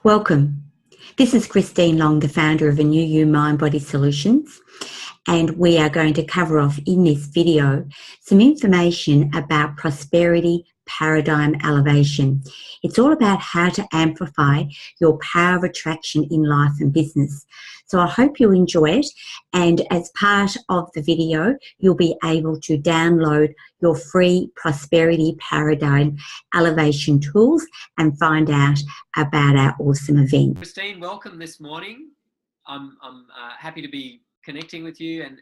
Welcome. This is Christine Long, the founder of A New You Mind Body Solutions, and we are going to cover off in this video some information about prosperity paradigm elevation. It's all about how to amplify your power of attraction in life and business. So I hope you enjoy it, and as part of the video you'll be able to download your free prosperity paradigm elevation tools and find out about our awesome event. Christine, welcome this morning. I'm happy to be connecting with you, and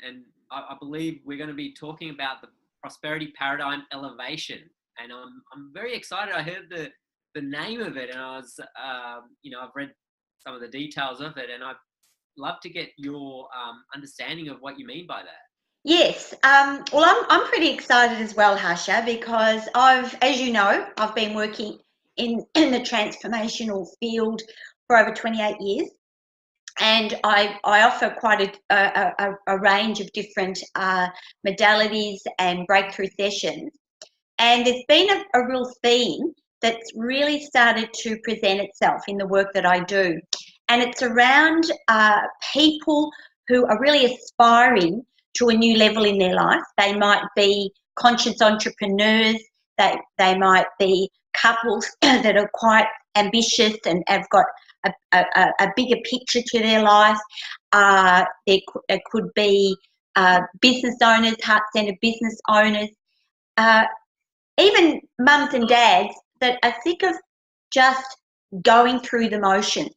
I believe we're going to be talking about the prosperity paradigm elevation, and I'm very excited. I heard the name of it, and I was I've read some of the details of it, and I'd love to get your understanding of what you mean by that. Yes, well, I'm pretty excited as well, Harsha, because as you know, I've been working in the transformational field for over 28 years, and I offer quite a range of different modalities and breakthrough sessions. And there's been a real theme that's really started to present itself in the work that I do, and it's around people who are really aspiring to a new level in their life. They might be conscious entrepreneurs, they might be couples that are quite ambitious and have got a bigger picture to their life. It could be business owners, heart-centered business owners, even mums and dads that are sick of just going through the motions.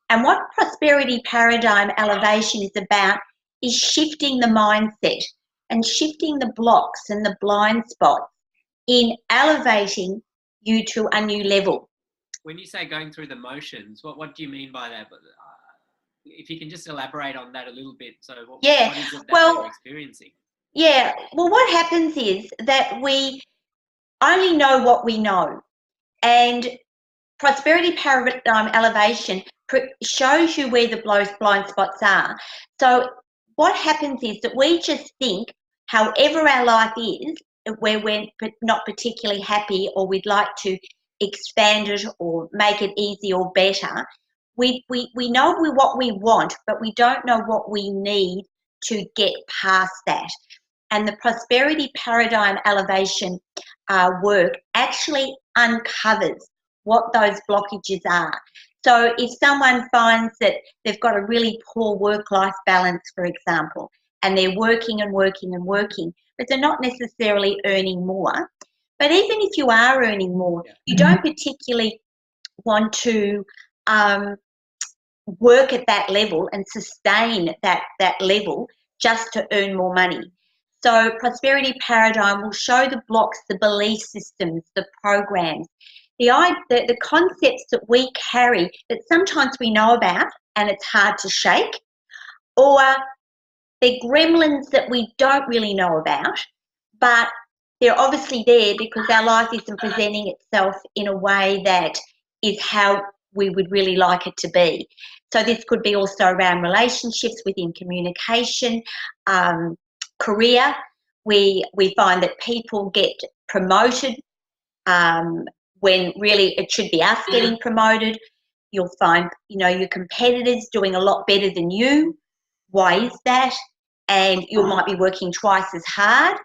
And what prosperity paradigm elevation is about is shifting the mindset and shifting the blocks and the blind spots in elevating you to a new level. When you say going through the motions, what do you mean by that? If you can just elaborate on that a little bit. So what is it that you're experiencing? Yeah, well, what happens is that we only know what we know, and prosperity paradigm elevation shows you where the blind spots are. So what happens is that we just think, however our life is, where we're not particularly happy, or we'd like to expand it or make it easy or better, we know what we want, but we don't know what we need to get past that. And the prosperity paradigm elevation work actually uncovers what those blockages are. So if someone finds that they've got a really poor work-life balance, for example, and they're working and working and working, but they're not necessarily earning more, but even if you are earning more, you don't particularly want to work at that level and sustain that level just to earn more money. So prosperity paradigm will show the blocks, the belief systems, the programs, the concepts that we carry that sometimes we know about and it's hard to shake, or they're gremlins that we don't really know about, but they're obviously there because our life isn't presenting itself in a way that is how we would really like it to be. So this could be also around relationships, within communication, career. We find that people get promoted when really it should be us getting promoted. You'll find, your competitors doing a lot better than you. Why is that? And you might be working twice as hard.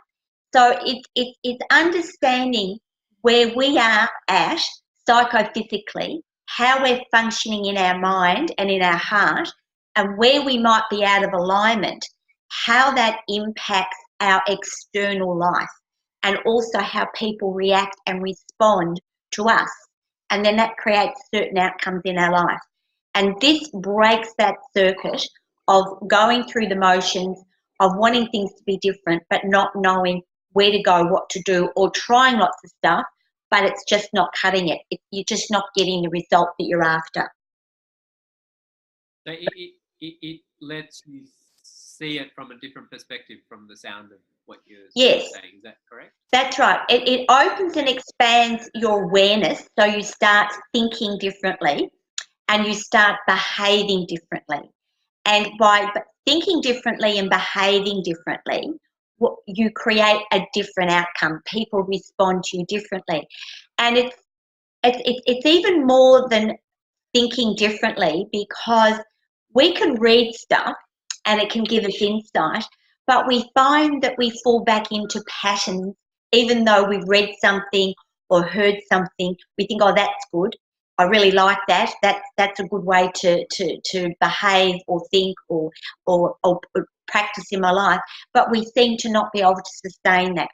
So it's understanding where we are at psychophysically, how we're functioning in our mind and in our heart, and where we might be out of alignment, how that impacts our external life, and also how people react and respond to us. And then that creates certain outcomes in our life. And this breaks that circuit of going through the motions, of wanting things to be different, but not knowing where to go, what to do, or trying lots of stuff, but it's just not cutting it. You're just not getting the result that you're after. So it lets you see it from a different perspective from the sound of what you're saying. Is that correct? That's right. It opens and expands your awareness, so you start thinking differently and you start behaving differently. And by thinking differently and behaving differently, you create a different outcome. People respond to you differently. And it's even more than thinking differently, because we can read stuff and it can give us insight, but we find that we fall back into patterns. Even though we've read something or heard something, we think, oh, that's good. I really like that. That's a good way to behave or think or practice in my life. But we seem to not be able to sustain that.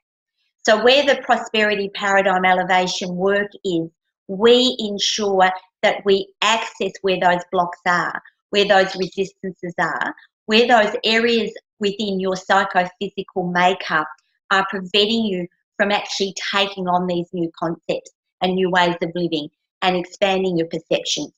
So where the prosperity paradigm elevation work is, we ensure that we access where those blocks are, where those resistances are, where those areas within your psychophysical makeup are preventing you from actually taking on these new concepts and new ways of living and expanding your perceptions.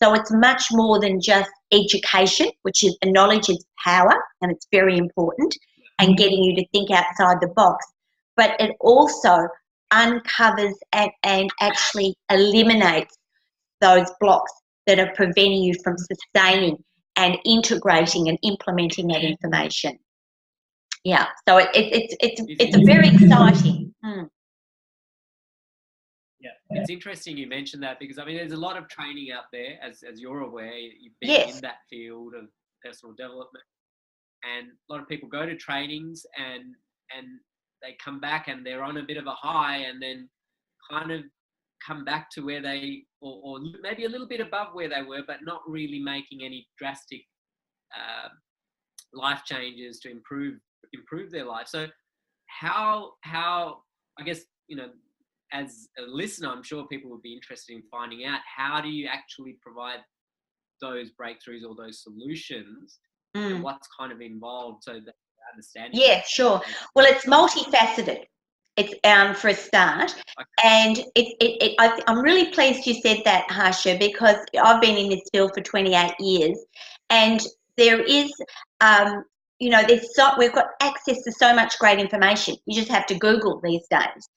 So it's much more than just education, which is knowledge is power, and it's very important, and getting you to think outside the box. But it also uncovers and actually eliminates those blocks that are preventing you from sustaining and integrating and implementing that information. Yeah, so it's very exciting. Yeah, it's interesting you mentioned that, because I mean, there's a lot of training out there, as you're aware. You've been Yes. in that field of personal development, and a lot of people go to trainings and they come back and they're on a bit of a high, and then kind of come back to where they, or maybe a little bit above where they were, but not really making any drastic life changes to improve their life. So how I guess, as a listener, I'm sure people would be interested in finding out, how do you actually provide those breakthroughs or those solutions, and what's kind of involved, so that they understand. Yeah, sure. Well, it's multifaceted. It's for a start, and I'm really pleased you said that, Harsha, because I've been in this field for 28 years, and there is, we've got access to so much great information. You just have to Google these days,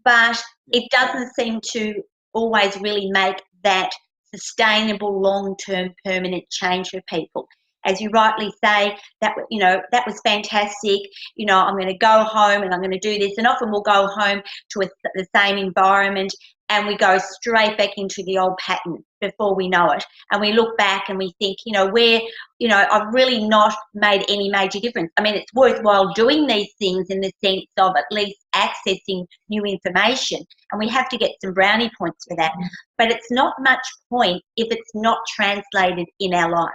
but it doesn't seem to always really make that sustainable, long-term, permanent change for people. As you rightly say, that was fantastic. I'm going to go home and I'm going to do this. And often we'll go home to the same environment, and we go straight back into the old pattern before we know it. And we look back and we think, I've really not made any major difference. I mean, it's worthwhile doing these things in the sense of at least accessing new information. And we have to get some brownie points for that. But it's not much point if it's not translated in our life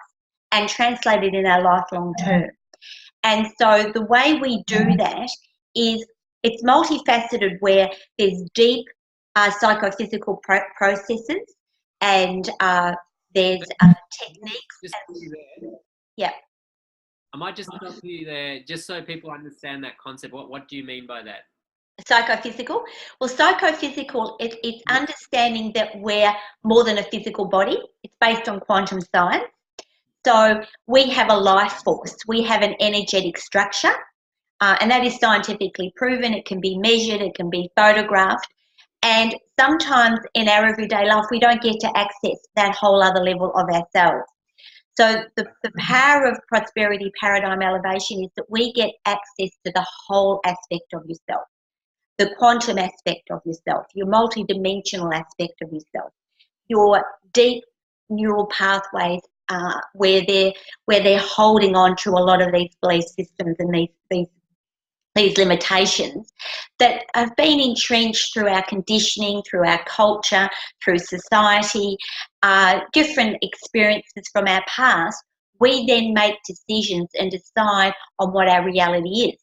and translated in our life long term. And so the way we do that is it's multifaceted, where there's deep psychophysical processes, and there's techniques. Yeah. I might just stop you there, just so people understand that concept. What do you mean by that? Psychophysical? Well, psychophysical, it's understanding that we're more than a physical body. It's based on quantum science. So we have a life force. We have an energetic structure, and that is scientifically proven. It can be measured. It can be photographed. And sometimes in our everyday life, we don't get to access that whole other level of ourselves. So the power of prosperity paradigm elevation is that we get access to the whole aspect of yourself, the quantum aspect of yourself, your multidimensional aspect of yourself, your deep neural pathways, where they're holding on to a lot of these belief systems and these limitations that have been entrenched through our conditioning, through our culture, through society, different experiences from our past. We then make decisions and decide on what our reality is,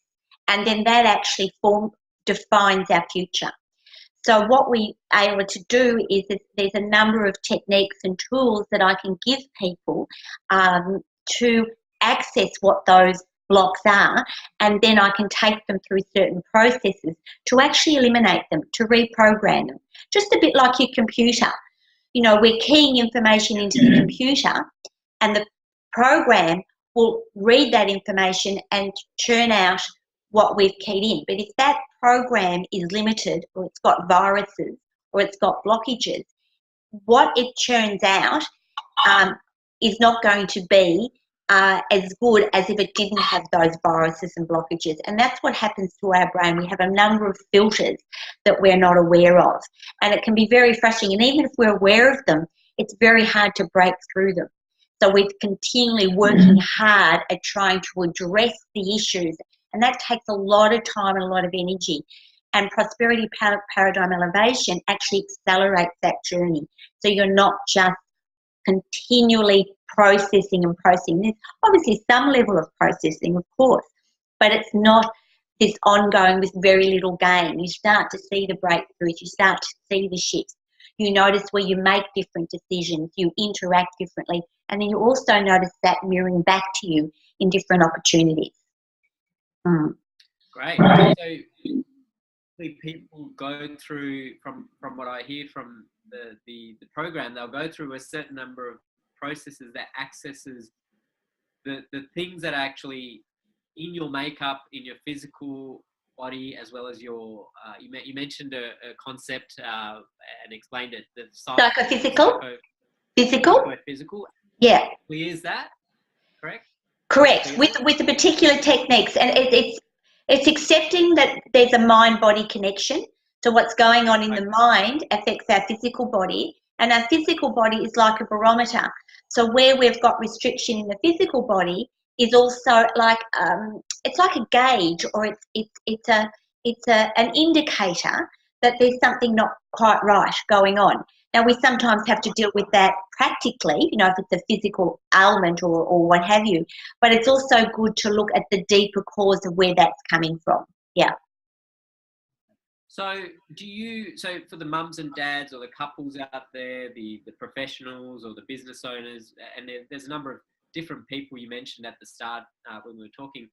and then that actually defines our future. So what we are able to do is there's a number of techniques and tools that I can give people to access what those blocks are, and then I can take them through certain processes to actually eliminate them, to reprogram them. Just a bit like your computer. We're keying information into the computer, and the program will read that information and churn out what we've keyed in. But if that program is limited, or it's got viruses, or it's got blockages, what it churns out is not going to be as good as if it didn't have those viruses and blockages. And that's what happens to our brain. We have a number of filters that we're not aware of, and it can be very frustrating. And even if we're aware of them, it's very hard to break through them. So we're continually working hard at trying to address the issues, and that takes a lot of time and a lot of energy. And prosperity paradigm elevation actually accelerates that journey. So you're not just continually processing and processing. There's obviously some level of processing, of course, but it's not this ongoing with very little gain. You start to see the breakthroughs, you start to see the shifts. You notice where you make different decisions, you interact differently, and then you also notice that mirroring back to you in different opportunities. Great. So people go through, from what I hear from the program, they'll go through a certain number of processes that accesses the things that are actually in your makeup, in your physical body, as well as your you mentioned a concept and explained it, the psychophysical, physical, yeah, clears that, correct, with the particular techniques. And it's accepting that there's a mind-body connection. So what's going on in the mind affects our physical body, and our physical body is like a barometer. So where we've got restriction in the physical body is also like it's like a gauge, or it's an indicator that there's something not quite right going on. Now, we sometimes have to deal with that practically, you know, if it's a physical ailment or what have you, but it's also good to look at the deeper cause of where that's coming from. Yeah. So so for the mums and dads or the couples out there, the professionals or the business owners, and there's a number of different people you mentioned at the start when we were talking,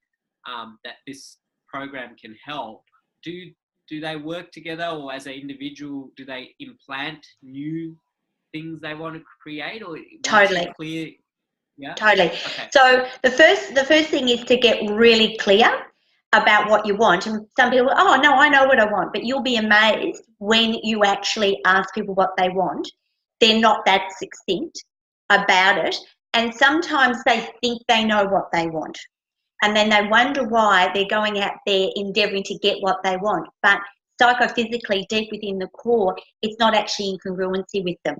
that this program can help. Do they work together, or as an individual, do they implant new things they want to create, or totally clear? Yeah, totally. Okay. So the first thing is to get really clear about what you want. And some people, oh no, I know what I want, but you'll be amazed when you actually ask people what they want. They're not that succinct about it, and sometimes they think they know what they want. And then they wonder why they're going out there endeavouring to get what they want. But psychophysically, deep within the core, it's not actually in congruency with them.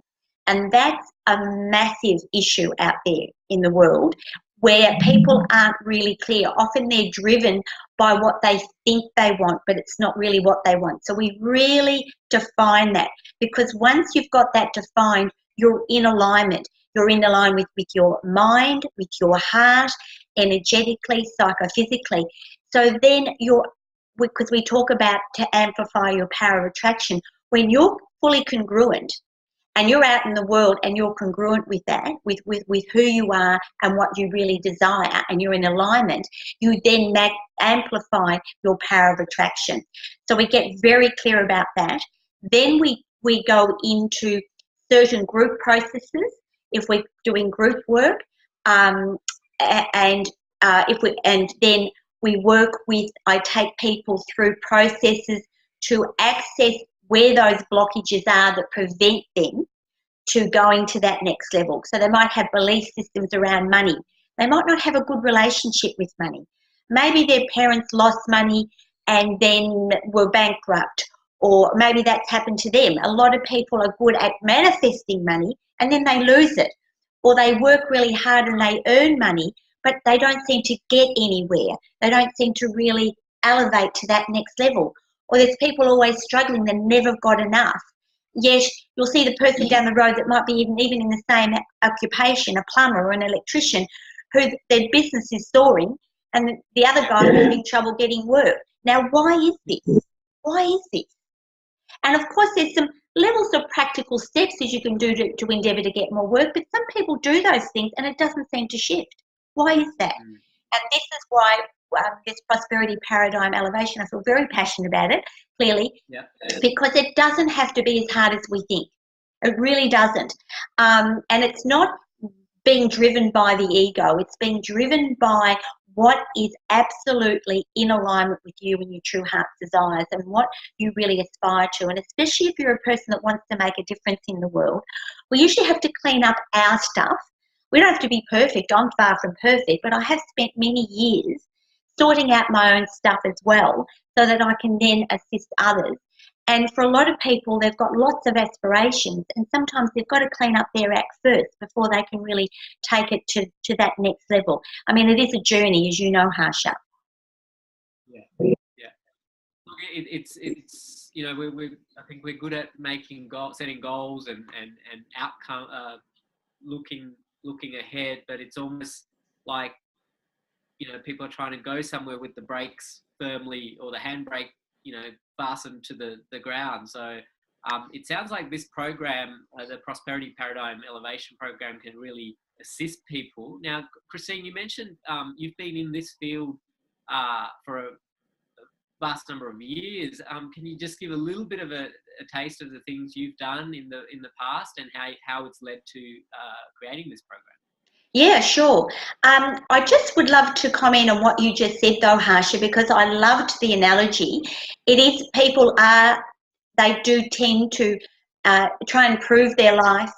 And that's a massive issue out there in the world, where people aren't really clear. Often they're driven by what they think they want, but it's not really what they want. So we really define that, because once you've got that defined, you're in alignment. You're in alignment with your mind, with your heart, energetically, psychophysically. So then because we talk about to amplify your power of attraction, when you're fully congruent and you're out in the world and you're congruent with that, with who you are and what you really desire, and you're in alignment, you then amplify your power of attraction. So we get very clear about that. Then we go into certain group processes if we're doing group work, and then we work with, I take people through processes to access where those blockages are that prevent them to going to that next level. So they might have belief systems around money. They might not have a good relationship with money. Maybe their parents lost money and then were bankrupt, or maybe that's happened to them. A lot of people are good at manifesting money and then they lose it, or they work really hard and they earn money, but they don't seem to get anywhere. They don't seem to really elevate to that next level. Or there's people always struggling, they never got enough. Yet you'll see the person down the road that might be even in the same occupation, a plumber or an electrician, who their business is soaring, and the other guy is having trouble getting work. Now, why is this? Why is this? And of course, there's some levels of practical steps that you can do to endeavour to get more work, but some people do those things and it doesn't seem to shift. Why is that? And this is why this prosperity paradigm elevation, I feel very passionate about it, clearly, because it doesn't have to be as hard as we think. It really doesn't. And it's not being driven by the ego. It's being driven by what is absolutely in alignment with you and your true heart's desires and what you really aspire to. And especially if you're a person that wants to make a difference in the world, we usually have to clean up our stuff. We don't have to be perfect. I'm far from perfect, but I have spent many years sorting out my own stuff as well, so that I can then assist others. And for a lot of people, they've got lots of aspirations, and sometimes they've got to clean up their act first before they can really take it to that next level. I mean, it is a journey, as you know, Harsha. Yeah. Look, it's you know, I think we're good at setting goals and outcome, looking ahead, but it's almost like, you know, people are trying to go somewhere with the brakes firmly, or the handbrake, you know, fastened to the ground. So it sounds like this program, the Prosperity Paradigm Elevation Program, can really assist people. Now, Christine, you mentioned you've been in this field for a vast number of years. Can you just give a little bit of a taste of the things you've done in the past, and how it's led to creating this program? Yeah, sure. I just would love to comment on what you just said, though, Harsha, because I loved the analogy. It is, they do tend to try and improve their life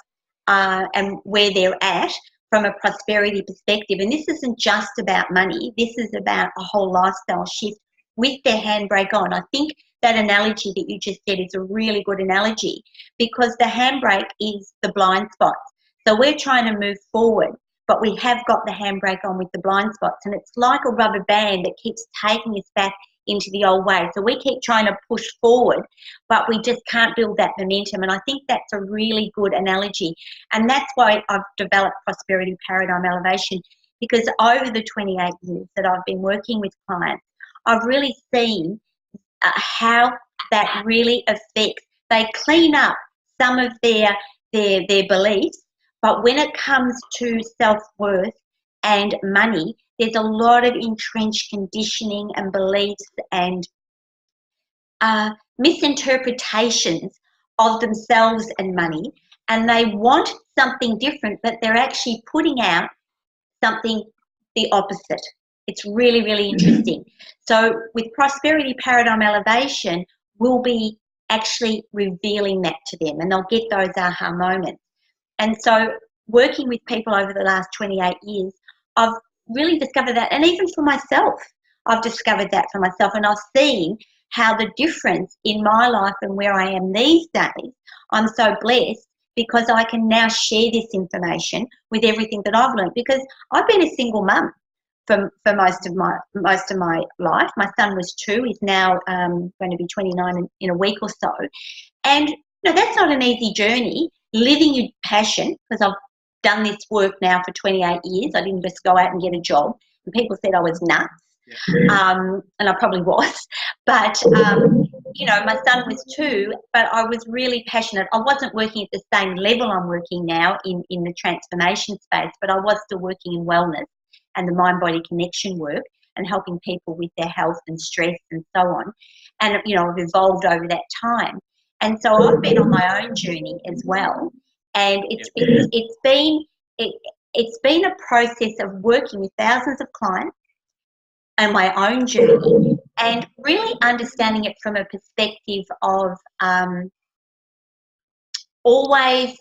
and where they're at from a prosperity perspective. And this isn't just about money. This is about a whole lifestyle shift with their handbrake on. I think that analogy that you just said is a really good analogy, because the handbrake is the blind spots. So we're trying to move forward, but we have got the handbrake on with the blind spots, and it's like a rubber band that keeps taking us back into the old way. So we keep trying to push forward, but we just can't build that momentum. And I think that's a really good analogy. And that's why I've developed Prosperity Paradigm Elevation, because over the 28 years that I've been working with clients, I've really seen how that really affects. They clean up some of their beliefs, but when it comes to self-worth and money, there's a lot of entrenched conditioning and beliefs and misinterpretations of themselves and money, and they want something different, but they're actually putting out something the opposite. It's really, really interesting. So with Prosperity Paradigm Elevation, we'll be actually revealing that to them, and they'll get those aha moments. And so working with people over the last 28 years, I've really discovered that. And even for myself, I've discovered that for myself. And I've seen how the difference in my life and where I am these days, I'm so blessed because I can now share this information with everything that I've learned, because I've been a single mum for most of my life. My son was 2. He's now going to be 29 in a week or so. And that's not an easy journey, living your passion, because I've done this work now for 28 years. I didn't just go out and get a job. And people said I was nuts. Yeah. And I probably was. But, my son was 2, but I was really passionate. I wasn't working at the same level I'm working now in the transformation space, but I was still working in wellness and the mind-body connection work and helping people with their health and stress and so on. And, I've evolved over that time. And so I've been on my own journey as well. And it's been a process of working with thousands of clients and my own journey, and really understanding it from a perspective of always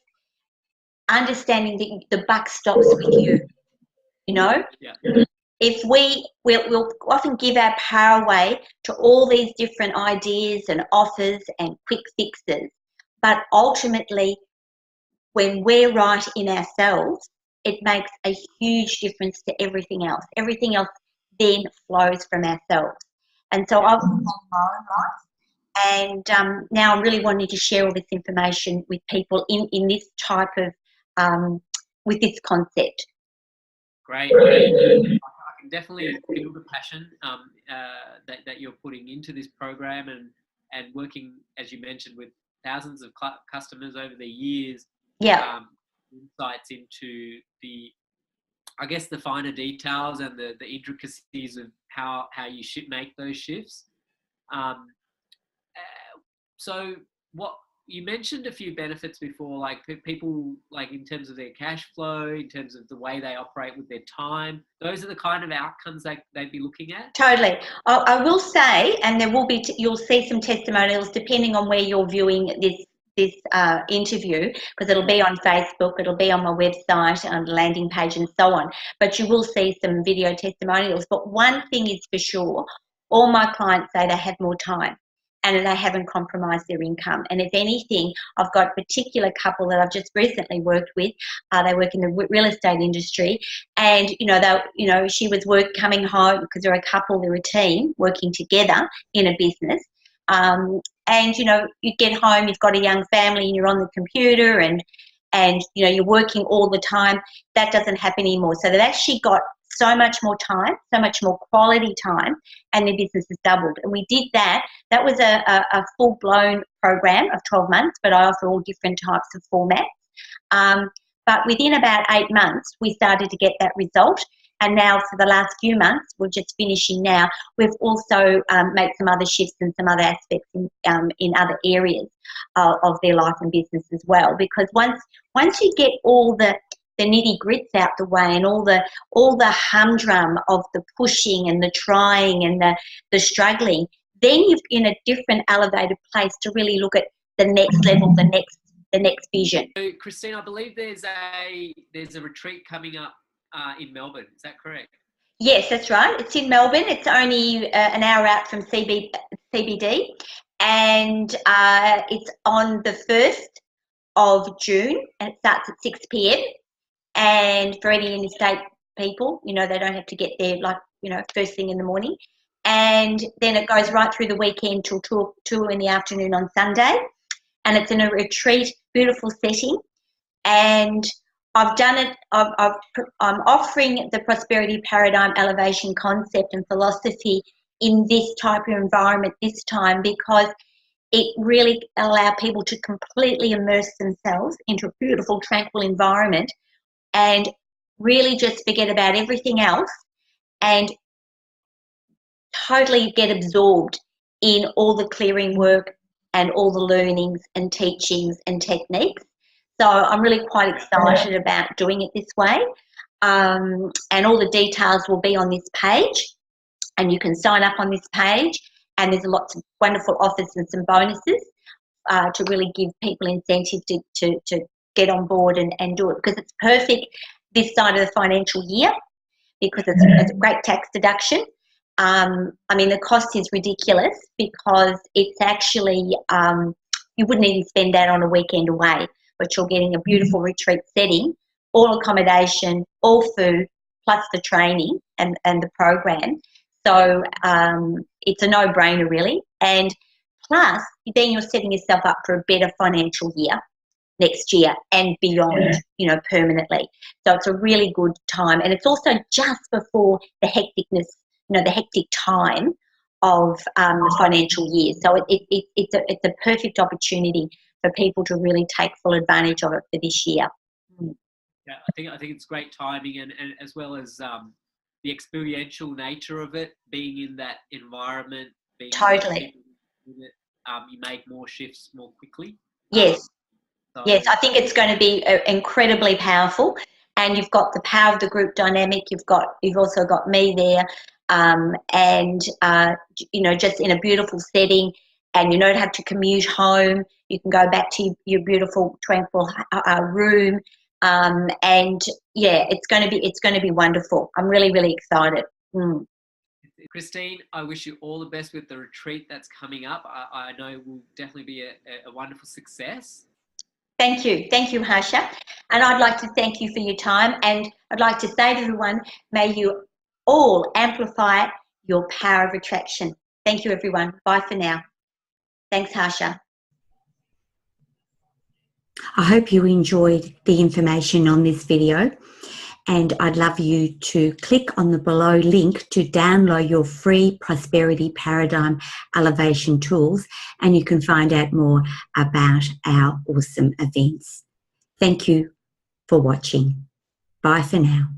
understanding that the buck stops with you. Yeah. If we'll often give our power away to all these different ideas and offers and quick fixes, but ultimately, when we're right in ourselves, it makes a huge difference to everything else. Everything else then flows from ourselves. And so I've gone my own life, and now I'm really wanting to share all this information with people in this type of, with this concept. Great. I can definitely feel the passion that you're putting into this program, and working, as you mentioned, with thousands of customers over the years. Yeah. Insights into the finer details and the intricacies of how you should make those shifts. So what you mentioned a few benefits before, like people, like in terms of their cash flow, in terms of the way they operate with their time. Those are the kind of outcomes they'd be looking at. Totally. I will say, and there will be, you'll see some testimonials depending on where you're viewing this interview, because it'll be on Facebook, it'll be on my website, on the landing page and so on, but you will see some video testimonials. But one thing is for sure, all my clients say they have more time. and they haven't compromised their income. And if anything, I've got a particular couple that I've just recently worked with. They work in the real estate industry, and she was coming home because they're a couple, they're a team working together in a business. And you get home, you've got a young family, and you're on the computer, and you're working all the time. That doesn't happen anymore. So they've actually got so much more time, so much more quality time, and their business has doubled. And we did that. That was a full-blown program of 12 months, but I offer all different types of formats. But within about 8 months, we started to get that result. And now for the last few months, we're just finishing now, we've also made some other shifts and some other aspects in other areas of their life and business as well. Because once you get all the nitty grits out the way, and all the humdrum of the pushing and the trying and the struggling, then you're in a different elevated place to really look at the next level, the next vision. So, Christine, I believe there's a retreat coming up in Melbourne. Is that correct? Yes, that's right. It's in Melbourne. It's only an hour out from CBD, and it's on the 1st of June, and it starts at 6 p.m. And for any interstate people, they don't have to get there first thing in the morning. And then it goes right through the weekend till 2 in the afternoon on Sunday. And it's in a retreat, beautiful setting. And I've done it, I'm offering the prosperity paradigm elevation concept and philosophy in this type of environment this time, because it really allows people to completely immerse themselves into a beautiful, tranquil environment and really just forget about everything else and totally get absorbed in all the clearing work and all the learnings and teachings and techniques. So I'm really quite excited about doing it this way. And all the details will be on this page, and you can sign up on this page, and there's lots of wonderful offers and some bonuses to really give people incentive to get on board and do it, because it's perfect this side of the financial year, because it's a great tax deduction. The cost is ridiculous, because it's actually, you wouldn't even spend that on a weekend away, but you're getting a beautiful retreat setting, all accommodation, all food, plus the training and the program. So it's a no-brainer, really. And plus, then you're setting yourself up for a better financial year next year and beyond, permanently. So it's a really good time. And it's also just before the hecticness, the hectic time of the financial year. So it's a perfect opportunity for people to really take full advantage of it for this year. Yeah, I think it's great timing, and as well as the experiential nature of it, being in that environment, being totally. You make more shifts more quickly. Yes. Yes, I think it's going to be incredibly powerful, and you've got the power of the group dynamic. You've also got me there, and just in a beautiful setting, and you don't have to commute home. You can go back to your beautiful, tranquil room, and yeah, it's going to be wonderful. I'm really, really excited. Christine, I wish you all the best with the retreat that's coming up. I know it will definitely be a wonderful success. Thank you, Harsha. And I'd like to thank you for your time, and I'd like to say to everyone, may you all amplify your power of attraction. Thank you, everyone. Bye for now. Thanks, Harsha. I hope you enjoyed the information on this video, and I'd love you to click on the below link to download your free Prosperity Paradigm Elevation tools, and you can find out more about our awesome events. Thank you for watching. Bye for now.